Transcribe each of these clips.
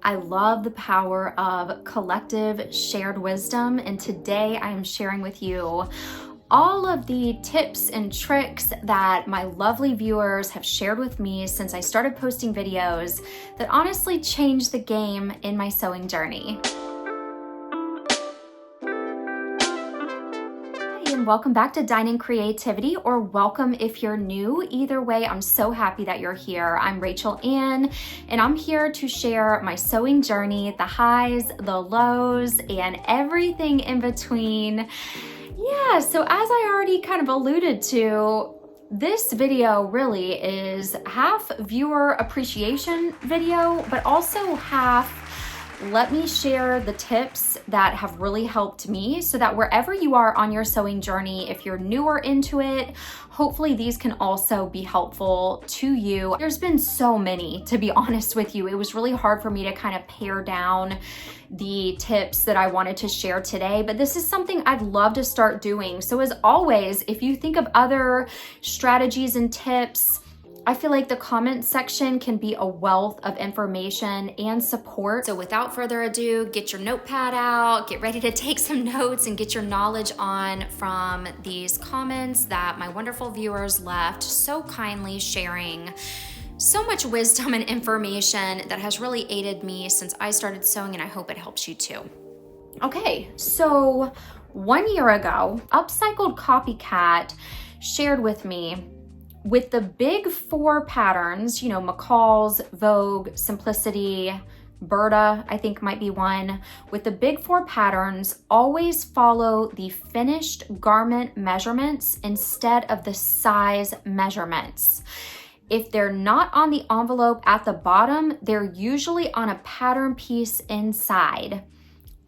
I love the power of collective shared wisdom, and today I am sharing with you all of the tips and tricks that my lovely viewers have shared with me since I started posting videos that honestly changed the game in my sewing journey. And welcome back to Dine in Creativity, or welcome if you're new. Either way, I'm so happy that you're here. I'm Rachel Ann, and I'm here to share my sewing journey, the highs, the lows, and everything in between. Yeah, so as I already kind of alluded to, this video really is half viewer appreciation video, but also half let me share the tips that have really helped me so that wherever you are on your sewing journey, if you're newer into it, hopefully these can also be helpful to you. There's been so many, to be honest with you. It was really hard for me to kind of pare down the tips that I wanted to share today, but this is something I'd love to start doing. So as always, if you think of other strategies and tips, I feel like the comment section can be a wealth of information and support. So without further ado, get your notepad out, get ready to take some notes and get your knowledge on from these comments that my wonderful viewers left so kindly, sharing so much wisdom and information that has really aided me since I started sewing, and I hope it helps you too. Okay, so 1 year ago, Upcycled Copycat shared with me with the big four patterns, you know, McCall's, Vogue, Simplicity, Berta, I think might be one. With the big four patterns, always follow the finished garment measurements instead of the size measurements. If they're not on the envelope at the bottom, they're usually on a pattern piece inside.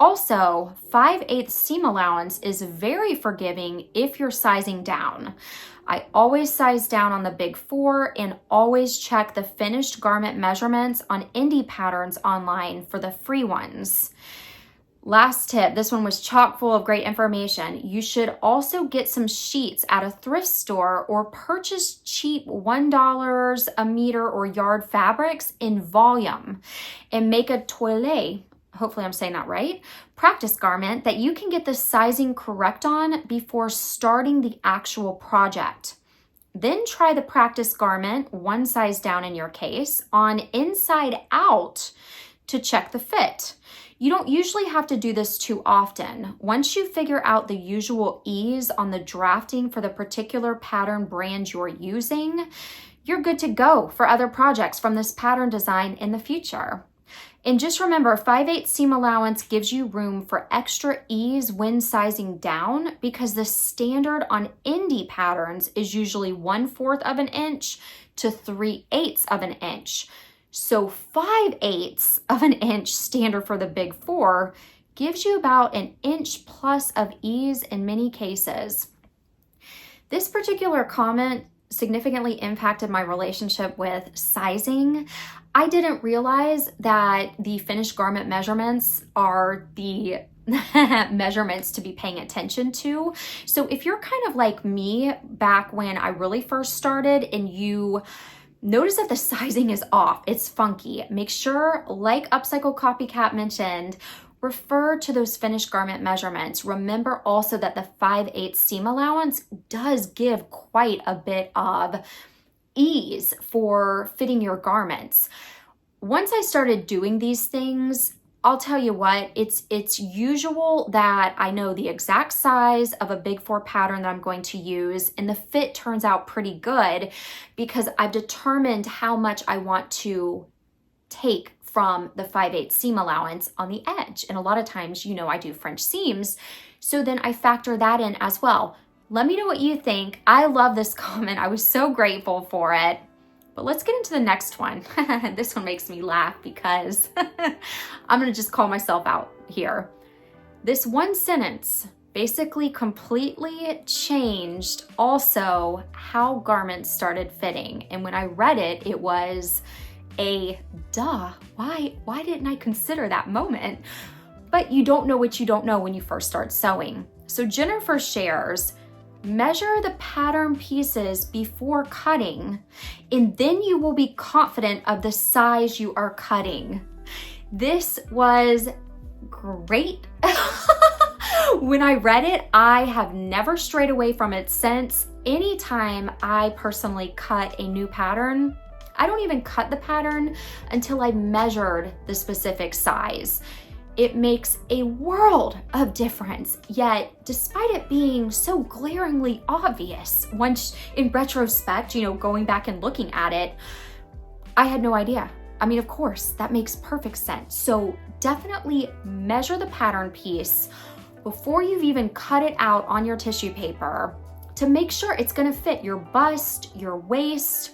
Also, 5/8 seam allowance is very forgiving if you're sizing down. I always size down on the big four and always check the finished garment measurements on indie patterns online for the free ones. Last tip, this one was chock full of great information. You should also get some sheets at a thrift store or purchase cheap $1 a meter or yard fabrics in volume and make a toilet, hopefully I'm saying that right, practice garment that you can get the sizing correct on before starting the actual project. Then try the practice garment, one size down in your case, on inside out to check the fit. You don't usually have to do this too often. Once you figure out the usual ease on the drafting for the particular pattern brand you're using, you're good to go for other projects from this pattern design in the future. And just remember, 5/8 seam allowance gives you room for extra ease when sizing down because the standard on indie patterns is usually 1/4 of an inch to 3/8 of an inch. So 5/8 of an inch standard for the big four gives you about an inch plus of ease in many cases. This particular comment significantly impacted my relationship with sizing. I didn't realize that the finished garment measurements are the measurements to be paying attention to. So if you're kind of like me back when I really first started and you notice that the sizing is off, it's funky, make sure, like Upcycle Copycat mentioned, refer to those finished garment measurements. Remember also that the 5/8 seam allowance does give quite a bit of ease for fitting your garments. Once I started doing these things, I'll tell you what, it's usual that I know the exact size of a big four pattern that I'm going to use, and the fit turns out pretty good because I've determined how much I want to take from the 5/8 seam allowance on the edge. And a lot of times, you know, I do French seams, so then I factor that in as well. Let me know what you think. I love this comment. I was so grateful for it. But let's get into the next one. This one makes me laugh because I'm gonna just call myself out here. This one sentence basically completely changed also how garments started fitting. And when I read it, it was a duh, why didn't I consider that moment? But you don't know what you don't know when you first start sewing. So Jennifer shares, measure the pattern pieces before cutting, and then you will be confident of the size you are cutting. This was great. When I read it, I have never strayed away from it since. Anytime I personally cut a new pattern, I don't even cut the pattern until I measured the specific size. It makes a world of difference, yet despite it being so glaringly obvious, once in retrospect, going back and looking at it, I had no idea. I mean, of course, that makes perfect sense. So definitely measure the pattern piece before you've even cut it out on your tissue paper to make sure it's gonna fit your bust, your waist,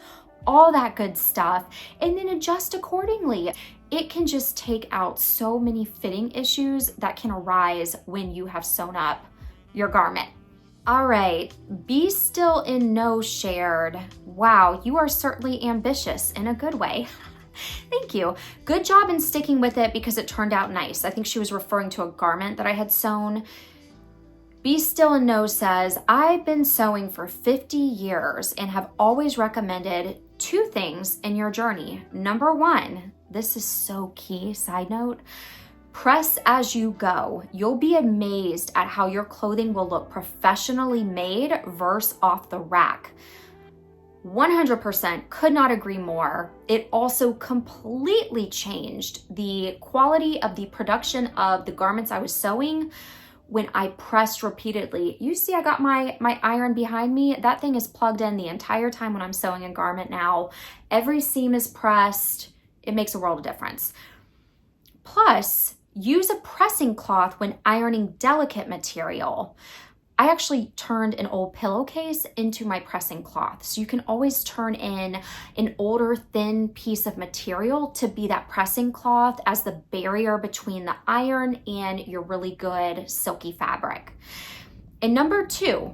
all that good stuff, and then adjust accordingly. It can just take out so many fitting issues that can arise when you have sewn up your garment. All right, be still and no shared. Wow, you are certainly ambitious in a good way. Thank you. Good job in sticking with it because it turned out nice. I think she was referring to a garment that I had sewn. Be Still and Know says, I've been sewing for 50 years and have always recommended 2 things in your journey. Number 1, this is so key, side note, press as you go. You'll be amazed at how your clothing will look professionally made versus off the rack. 100% could not agree more. It also completely changed the quality of the production of the garments I was sewing when I pressed repeatedly. You see, I got my iron behind me. That thing is plugged in the entire time when I'm sewing a garment now. Every seam is pressed. It makes a world of difference. Plus, use a pressing cloth when ironing delicate material. I actually turned an old pillowcase into my pressing cloth. So you can always turn in an older thin piece of material to be that pressing cloth as the barrier between the iron and your really good silky fabric. And number 2,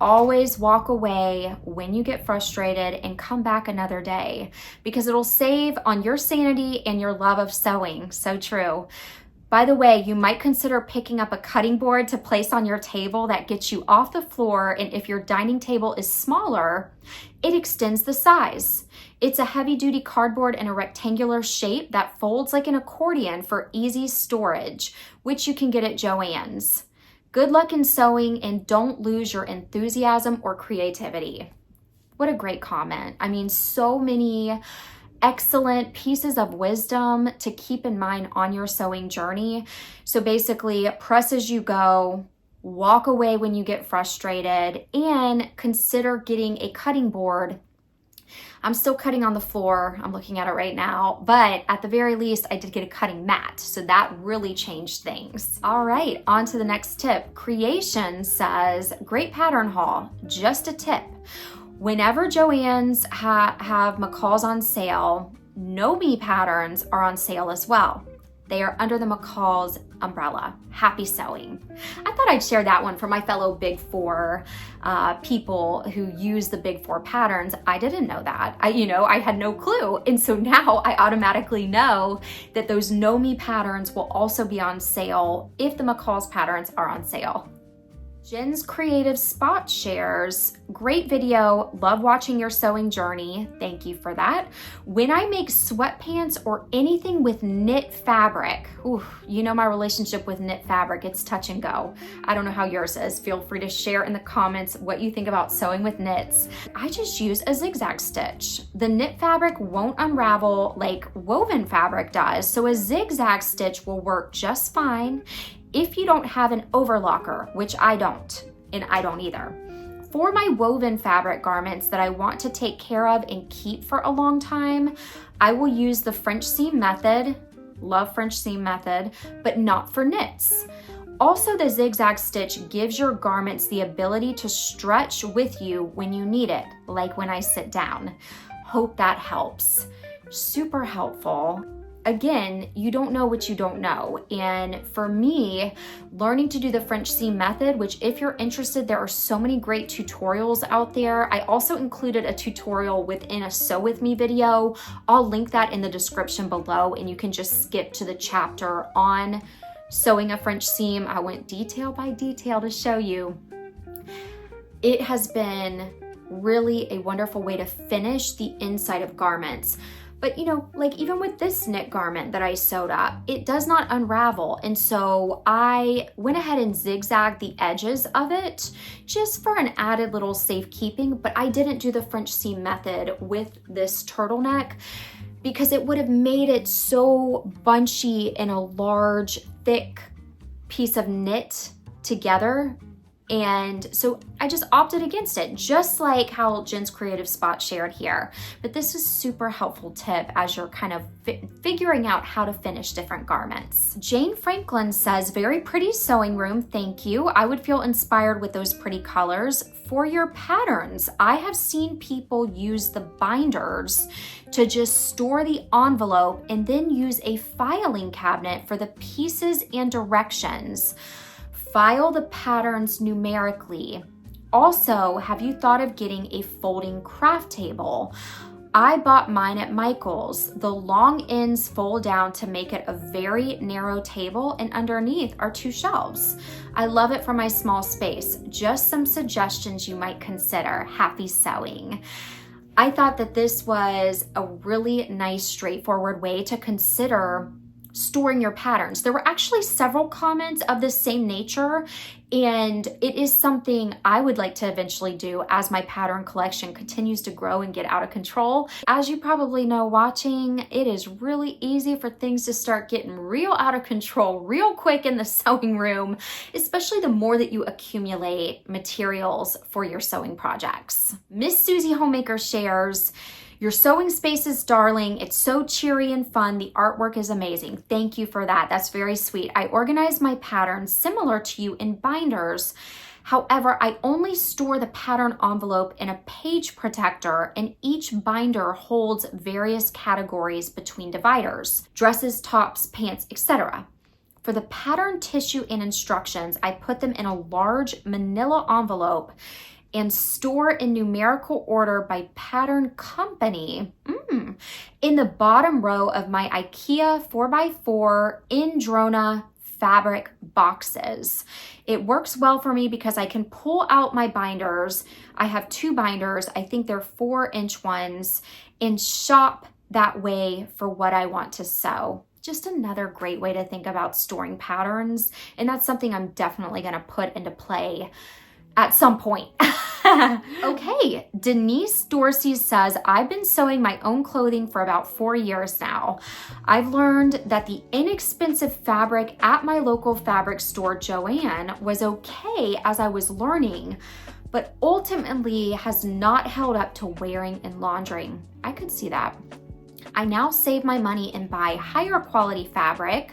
always walk away when you get frustrated and come back another day because it'll save on your sanity and your love of sewing. So true. By the way, you might consider picking up a cutting board to place on your table that gets you off the floor, and if your dining table is smaller, it extends the size. It's a heavy-duty cardboard in a rectangular shape that folds like an accordion for easy storage, which you can get at Joann's. Good luck in sewing and don't lose your enthusiasm or creativity. What a great comment. I mean, so many excellent pieces of wisdom to keep in mind on your sewing journey. So basically, press as you go, walk away when you get frustrated, and consider getting a cutting board. I'm still cutting on the floor. I'm looking at it right now, but at the very least, I did get a cutting mat. So that really changed things. All right, on to the next tip. Creation says, great pattern haul. Just a tip. Whenever Joann's have McCall's on sale, Know Me patterns are on sale as well. They are under the McCall's umbrella. Happy sewing. I thought I'd share that one for my fellow Big Four people who use the Big Four patterns. I didn't know that. I had no clue. And so now I automatically know that those Know Me patterns will also be on sale if the McCall's patterns are on sale. Jen's Creative Spot shares, great video, love watching your sewing journey. Thank you for that. When I make sweatpants or anything with knit fabric, my relationship with knit fabric, it's touch and go. I don't know how yours is. Feel free to share in the comments what you think about sewing with knits. I just use a zigzag stitch. The knit fabric won't unravel like woven fabric does, so a zigzag stitch will work just fine if you don't have an overlocker, which I don't, and I don't either. For my woven fabric garments that I want to take care of and keep for a long time, I will use the French seam method, love French seam method, but not for knits. Also, the zigzag stitch gives your garments the ability to stretch with you when you need it, like when I sit down. Hope that helps. Super helpful. Again, you don't know what you don't know. And for me, learning to do the French seam method, which if you're interested, there are so many great tutorials out there. I also included a tutorial within a Sew With Me video. I'll link that in the description below, and you can just skip to the chapter on sewing a French seam. I went detail by detail to show you. It has been really a wonderful way to finish the inside of garments. But you know, like even with this knit garment that I sewed up, it does not unravel. And so I went ahead and zigzagged the edges of it just for an added little safekeeping, but I didn't do the French seam method with this turtleneck because it would have made it so bunchy in a large, thick piece of knit together. And so I just opted against it, just like how Jen's Creative Spot shared here. But this is super helpful tip as you're kind of figuring out how to finish different garments. Jane Franklin says, very pretty sewing room, thank you. I would feel inspired with those pretty colors. For your patterns, I have seen people use the binders to just store the envelope and then use a filing cabinet for the pieces and directions. File the patterns numerically. Also, have you thought of getting a folding craft table? I bought mine at Michael's. The long ends fold down to make it a very narrow table, and underneath are 2 shelves. I love it for my small space. Just some suggestions you might consider. Happy sewing. I thought that this was a really nice, straightforward way to consider storing your patterns. There were actually several comments of the same nature, and it is something I would like to eventually do as my pattern collection continues to grow and get out of control. As you probably know watching, it is really easy for things to start getting real out of control real quick in the sewing room, especially the more that you accumulate materials for your sewing projects. Miss Susie Homemaker shares, your sewing space is darling. It's so cheery and fun. The artwork is amazing. Thank you for that. That's very sweet. I organize my patterns similar to you in binders. However, I only store the pattern envelope in a page protector, and each binder holds various categories between dividers: dresses, tops, pants, etc. For the pattern tissue and instructions, I put them in a large manila envelope and store in numerical order by pattern company in the bottom row of my IKEA 4x4 Indrona fabric boxes. It works well for me because I can pull out my binders. I have 2 binders, I think they're 4-inch ones, and shop that way for what I want to sew. Just another great way to think about storing patterns, and that's something I'm definitely gonna put into play at some point. Okay, Denise Dorsey says, I've been sewing my own clothing for about 4 years now. I've learned that the inexpensive fabric at my local fabric store, Joann, was okay as I was learning, but ultimately has not held up to wearing and laundering. I could see that. I now save my money and buy higher quality fabric.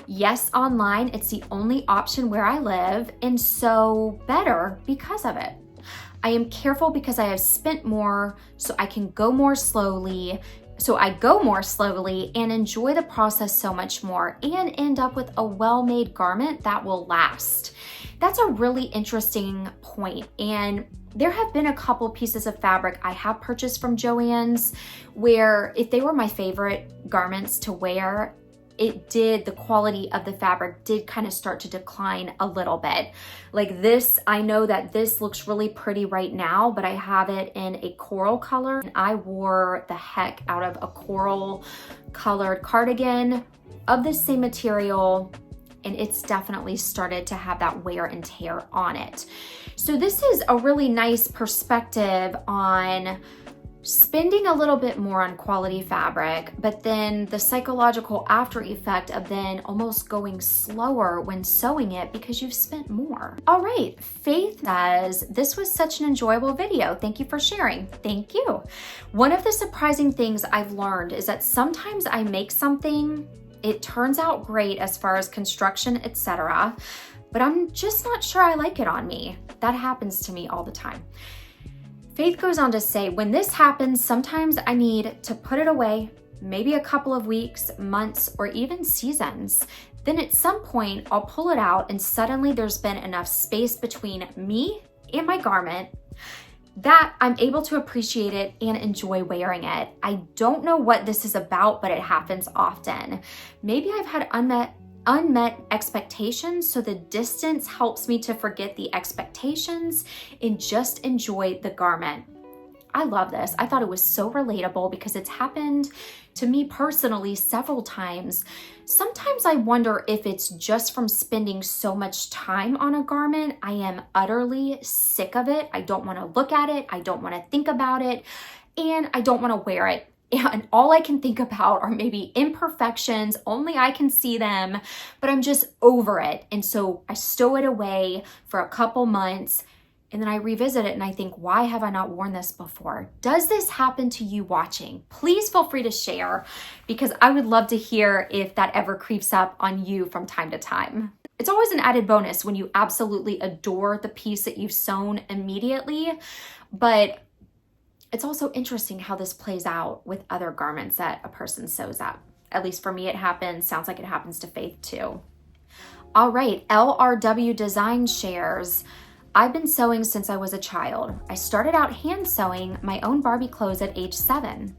Yes, online, it's the only option where I live, and so better because of it. I am careful because I have spent more, so I go more slowly and enjoy the process so much more and end up with a well-made garment that will last. That's a really interesting point, and there have been a couple pieces of fabric I have purchased from Joann's where if they were my favorite garments to wear, the quality of the fabric did kind of start to decline a little bit. Like this, I know that this looks really pretty right now, but I have it in a coral color. And I wore the heck out of a coral colored cardigan of the same material, and it's definitely started to have that wear and tear on it. So this is a really nice perspective on spending a little bit more on quality fabric, but then the psychological after effect of then almost going slower when sewing it because you've spent more. All right, Faith says, this was such an enjoyable video. Thank you for sharing. Thank you. One of the surprising things I've learned is that sometimes I make something, it turns out great as far as construction, etc., but I'm just not sure I like it on me. That happens to me all the time. Faith goes on to say, when this happens, sometimes I need to put it away, maybe a couple of weeks, months, or even seasons. Then at some point, I'll pull it out and suddenly there's been enough space between me and my garment that I'm able to appreciate it and enjoy wearing it. I don't know what this is about, but it happens often. Maybe I've had unmet expectations, so the distance helps me to forget the expectations and just enjoy the garment. I love this. I thought it was so relatable because it's happened To me personally, several times, sometimes I wonder if it's just from spending so much time on a garment. I am utterly sick of it. I don't want to look at it. I don't want to think about it. And I don't want to wear it. And all I can think about are maybe imperfections. Only I can see them, but I'm just over it. And so I stow it away for a couple months. And then I revisit it and I think, why have I not worn this before? Does this happen to you watching? Please feel free to share, because I would love to hear if that ever creeps up on you from time to time. It's always an added bonus when you absolutely adore the piece that you've sewn immediately, but it's also interesting how this plays out with other garments that a person sews up. At least for me, it happens. Sounds like it happens to Faith too. All right, LRW Design shares, I've been sewing since I was a child. I started out hand sewing my own Barbie clothes at age 7.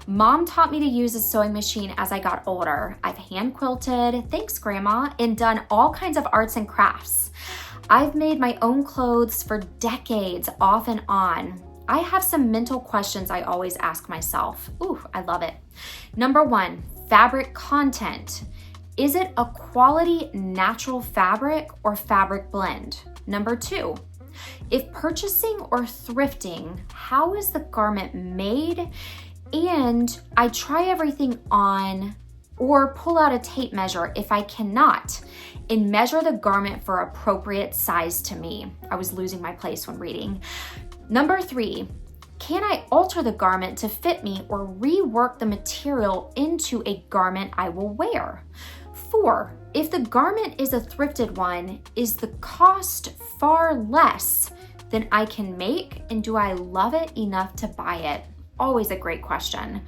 Mom taught me to use a sewing machine as I got older. I've hand quilted, thanks Grandma, and done all kinds of arts and crafts. I've made my own clothes for decades, off and on. I have some mental questions I always ask myself. Ooh, I love it. Number 1, fabric content. Is it a quality natural fabric or fabric blend? Number 2, if purchasing or thrifting, how is the garment made? And I try everything on or pull out a tape measure if I cannot and measure the garment for appropriate size to me. I was losing my place when reading. Number 3, can I alter the garment to fit me or rework the material into a garment I will wear? 4, if the garment is a thrifted one, is the cost far less than I can make, and do I love it enough to buy it? Always a great question.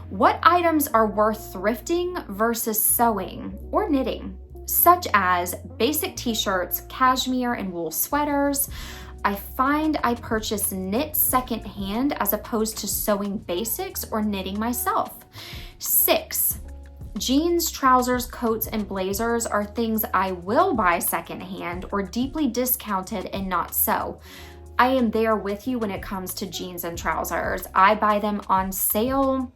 What items are worth thrifting versus sewing or knitting, such as basic t-shirts, cashmere and wool sweaters? I find I purchase knit secondhand as opposed to sewing basics or knitting myself. 6, jeans, trousers, coats, and blazers are things I will buy secondhand or deeply discounted and not sew. I am there with you when it comes to jeans and trousers. I buy them on sale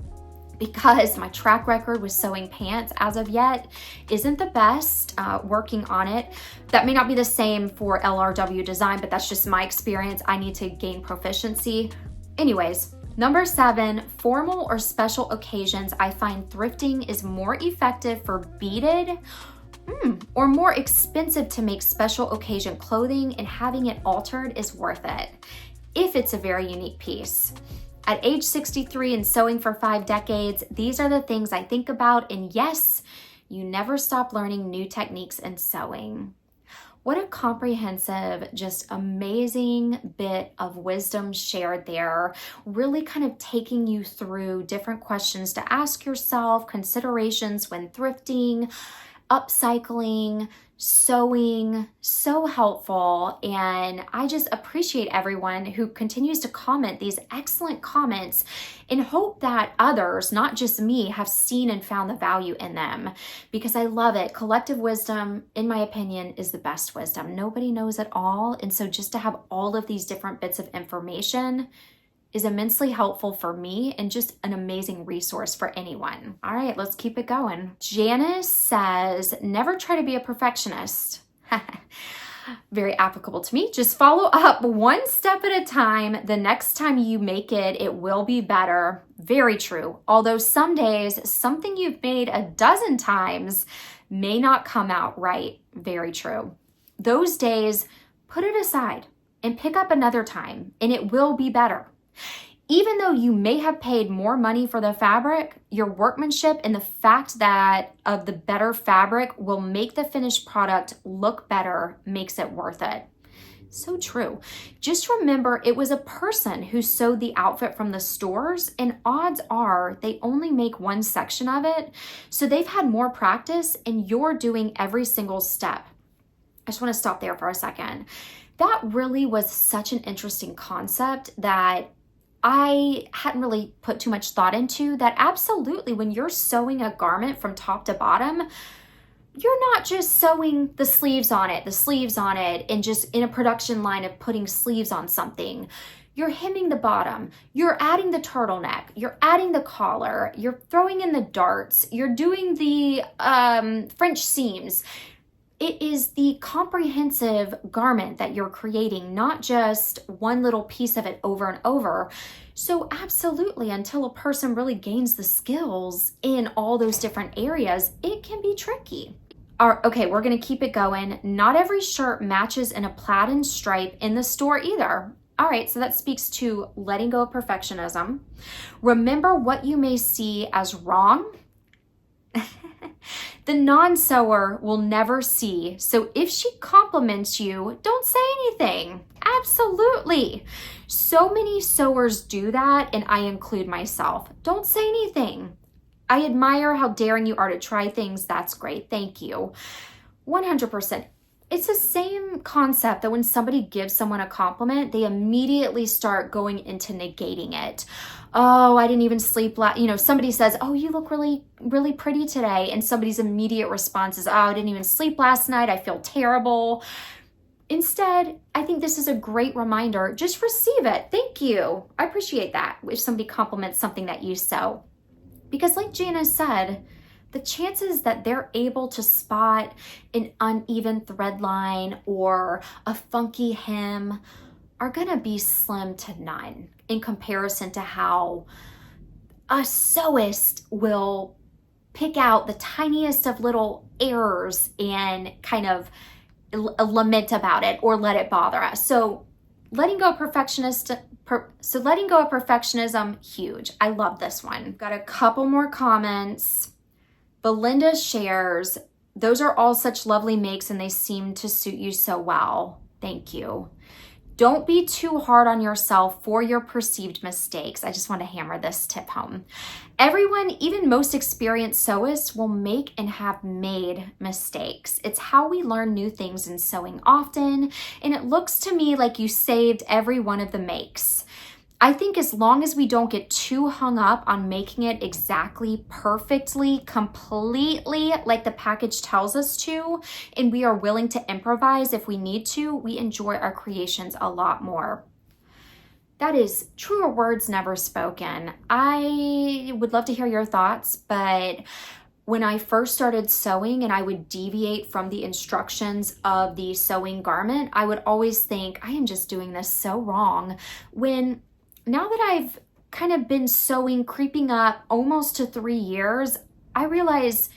because my track record with sewing pants as of yet isn't the best. Working on it. That may not be the same for LRW design, but that's just my experience. I need to gain proficiency. Anyways, number 7, formal or special occasions. I find thrifting is more effective for beaded or more expensive to make special occasion clothing, and having it altered is worth it if it's a very unique piece. At age 63 and sewing for 5 decades, these are the things I think about, and yes, you never stop learning new techniques in sewing. What a comprehensive, just amazing bit of wisdom shared there, really kind of taking you through different questions to ask yourself, considerations when thrifting, upcycling, sewing. So helpful. And I just appreciate everyone who continues to comment these excellent comments and hope that others, not just me, have seen and found the value in them, because I love it. Collective wisdom, in my opinion, is the best wisdom. Nobody knows it all. And so just to have all of these different bits of information is immensely helpful for me and just an amazing resource for anyone. All right, let's keep it going. Janice says, never try to be a perfectionist. Very applicable to me. Just follow up one step at a time. The next time you make it, it will be better. Very true. Although some days, something you've made a dozen times may not come out right. Very true. Those days, put it aside and pick up another time, and it will be better. Even though you may have paid more money for the fabric, your workmanship and the fact that of the better fabric will make the finished product look better makes it worth it. So true. Just remember, it was a person who sewed the outfit from the stores, and odds are they only make one section of it. So they've had more practice, and you're doing every single step. I just want to stop there for a second. That really was such an interesting concept that I hadn't really put too much thought into, that absolutely when you're sewing a garment from top to bottom, you're not just sewing the sleeves on it, and just in a production line of putting sleeves on something. You're hemming the bottom, you're adding the turtleneck, you're adding the collar, you're throwing in the darts, you're doing the French seams. It is the comprehensive garment that you're creating, not just one little piece of it over and over. So absolutely, until a person really gains the skills in all those different areas, it can be tricky. Okay, we're gonna keep it going. Not every shirt matches in a plaid and stripe in the store either. All right, so that speaks to letting go of perfectionism. Remember what you may see as wrong. The non-sewer will never see, so if she compliments you, don't say anything. Absolutely. So many sewers do that, and I include myself. Don't say anything. I admire how daring you are to try things. That's great. Thank you. 100%. It's the same concept that when somebody gives someone a compliment, they immediately start going into negating it. Oh, I didn't even sleep somebody says, oh, you look really, really pretty today. And somebody's immediate response is, oh, I didn't even sleep last night. I feel terrible. Instead, I think this is a great reminder. Just receive it. Thank you. I appreciate that if somebody compliments something that you sew. Because like Jana said, the chances that they're able to spot an uneven thread line or a funky hem are gonna be slim to none in comparison to how a sewist will pick out the tiniest of little errors and kind of lament about it or let it bother us. So letting go of perfectionism, huge. I love this one. Got a couple more comments. Belinda shares, those are all such lovely makes and they seem to suit you so well. Thank you. Don't be too hard on yourself for your perceived mistakes. I just want to hammer this tip home. Everyone, even most experienced sewists, will make and have made mistakes. It's how we learn new things in sewing often, and it looks to me like you saved every one of the makes. I think as long as we don't get too hung up on making it exactly, perfectly, completely like the package tells us to, and we are willing to improvise if we need to, we enjoy our creations a lot more. That is truer words never spoken. I would love to hear your thoughts, but when I first started sewing and I would deviate from the instructions of the sewing garment, I would always think, I am just doing this so wrong. When now that I've kind of been sewing, creeping up almost to 3 years, I realize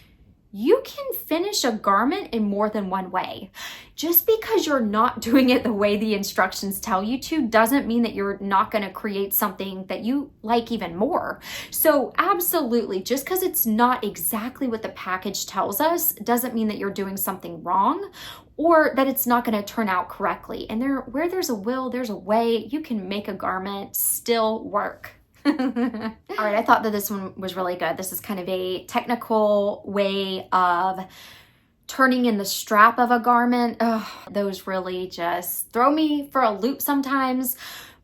you can finish a garment in more than one way. Just because you're not doing it the way the instructions tell you to doesn't mean that you're not going to create something that you like even more. So absolutely, just because it's not exactly what the package tells us doesn't mean that you're doing something wrong or that it's not going to turn out correctly. And where there's a will, there's a way. You can make a garment still work. All right, I thought that this one was really good. This is kind of a technical way of turning in the strap of a garment. Oh, those really just throw me for a loop sometimes.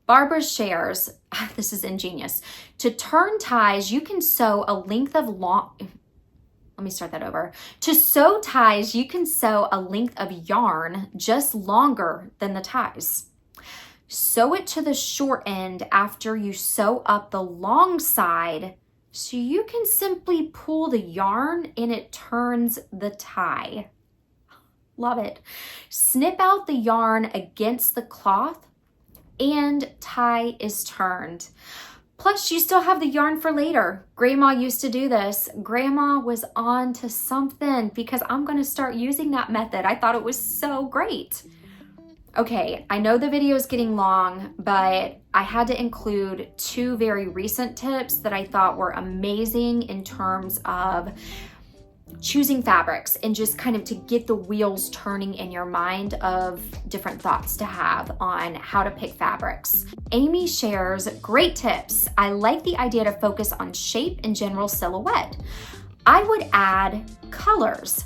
Barbara shares, this is ingenious. To turn ties, you can sew a length of let me start that over. To sew ties, you can sew a length of yarn just longer than the ties. Sew it to the short end after you sew up the long side so you can simply pull the yarn and it turns the tie. Love it. Snip out the yarn against the cloth and tie is turned. Plus, you still have the yarn for later. Grandma used to do this. Grandma was on to something because I'm going to start using that method. I thought it was so great. Okay, I know the video is getting long, but I had to include 2 very recent tips that I thought were amazing in terms of choosing fabrics and just kind of to get the wheels turning in your mind of different thoughts to have on how to pick fabrics. Amy shares, great tips. I like the idea to focus on shape and general silhouette. I would add colors.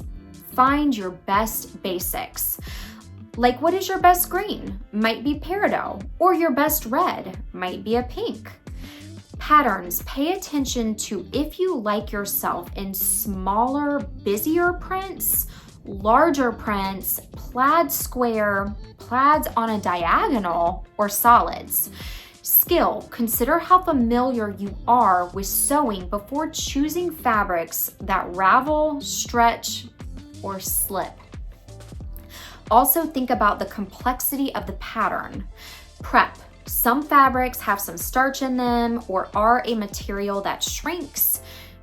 Find your best basics. Like, what is your best green? Might be peridot, or your best red might be a pink. Patterns, pay attention to if you like yourself in smaller, busier prints, larger prints, plaid square, plaids on a diagonal, or solids. Skill. Consider how familiar you are with sewing before choosing fabrics that ravel, stretch, or slip. Also think about the complexity of the pattern. Prep. Some fabrics have some starch in them or are a material that shrinks.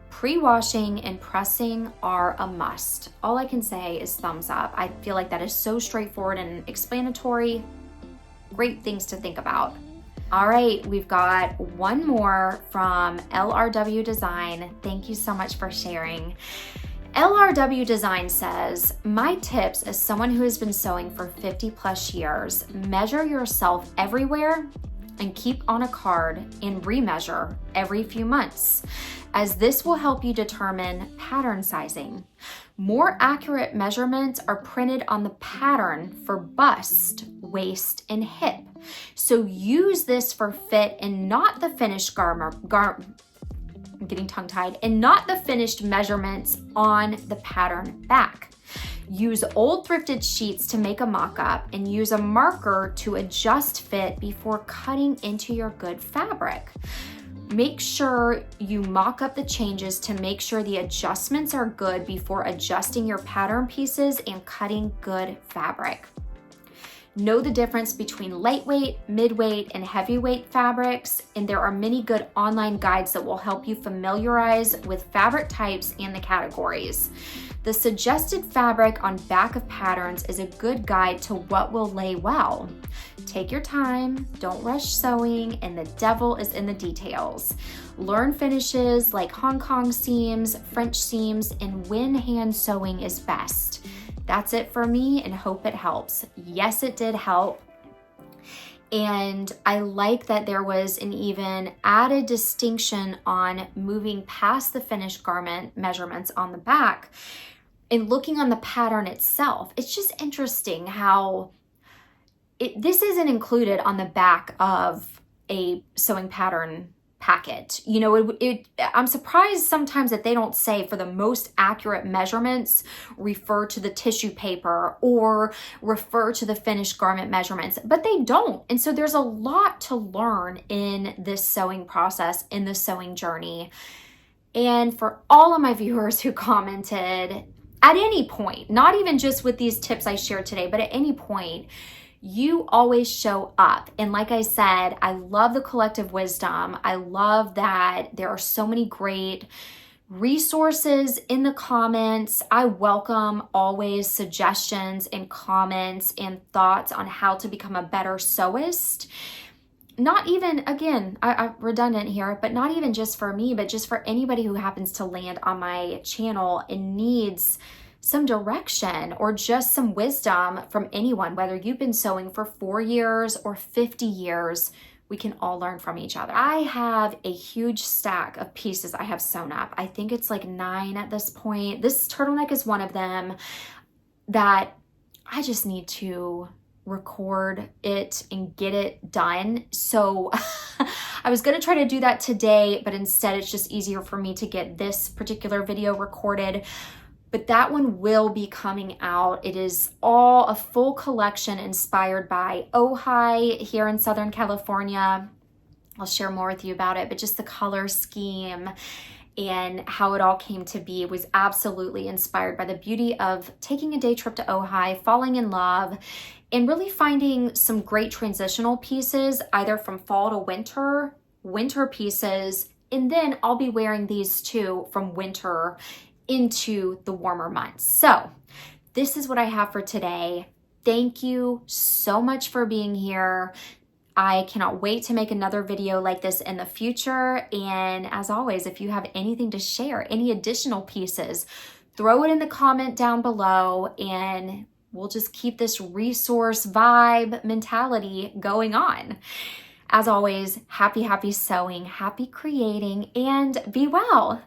Pre-washing and pressing are a must. All I can say is thumbs up. I feel like that is so straightforward and explanatory. Great things to think about. All right, we've got one more from LRW Design. Thank you so much for sharing. LRW Design says, my tips as someone who has been sewing for 50 plus years, measure yourself everywhere and keep on a card and remeasure every few months, as this will help you determine pattern sizing. More accurate measurements are printed on the pattern for bust, waist, and hip. So use this for fit and not the finished I'm getting tongue-tied, and not the finished measurements on the pattern back. Use old thrifted sheets to make a mock-up and use a marker to adjust fit before cutting into your good fabric. Make sure you mock up the changes to make sure the adjustments are good before adjusting your pattern pieces and cutting good fabric. Know the difference between lightweight, midweight, and heavyweight fabrics, and there are many good online guides that will help you familiarize with fabric types and the categories. The suggested fabric on back of patterns is a good guide to what will lay well. Take your time, don't rush sewing, and the devil is in the details. Learn finishes like Hong Kong seams, French seams, and when hand sewing is best. That's it for me, and hope it helps. Yes, it did help. And I like that there was an even added distinction on moving past the finished garment measurements on the back and looking on the pattern itself. It's just interesting how this isn't included on the back of a sewing pattern packet. You know, I'm surprised sometimes that they don't say for the most accurate measurements, refer to the tissue paper or refer to the finished garment measurements, but they don't. And so there's a lot to learn in this sewing process, in the sewing journey. And for all of my viewers who commented at any point, not even just with these tips I shared today, but at any point, you always show up. And like I said, I love the collective wisdom. I love that there are so many great resources in the comments. I welcome always suggestions and comments and thoughts on how to become a better sewist. Not even, again, I'm redundant here, but not even just for me, but just for anybody who happens to land on my channel and needs some direction or just some wisdom from anyone, whether you've been sewing for 4 years or 50 years, we can all learn from each other. I have a huge stack of pieces I have sewn up. I think it's like 9 at this point. This turtleneck is one of them that I just need to record it and get it done. So I was going to try to do that today, but instead it's just easier for me to get this particular video recorded. But that one will be coming out. It is all a full collection inspired by Ojai here in Southern California. I'll share more with you about it, but just the color scheme and how it all came to be was absolutely inspired by the beauty of taking a day trip to Ojai, falling in love, and really finding some great transitional pieces, either from fall to winter pieces, and then I'll be wearing these too from winter into the warmer months. So this is what I have for today. Thank you so much for being here. I cannot wait to make another video like this in the future. And as always, if you have anything to share, any additional pieces, throw it in the comment down below and we'll just keep this resource vibe mentality going on. As always, happy sewing, happy creating, and be well.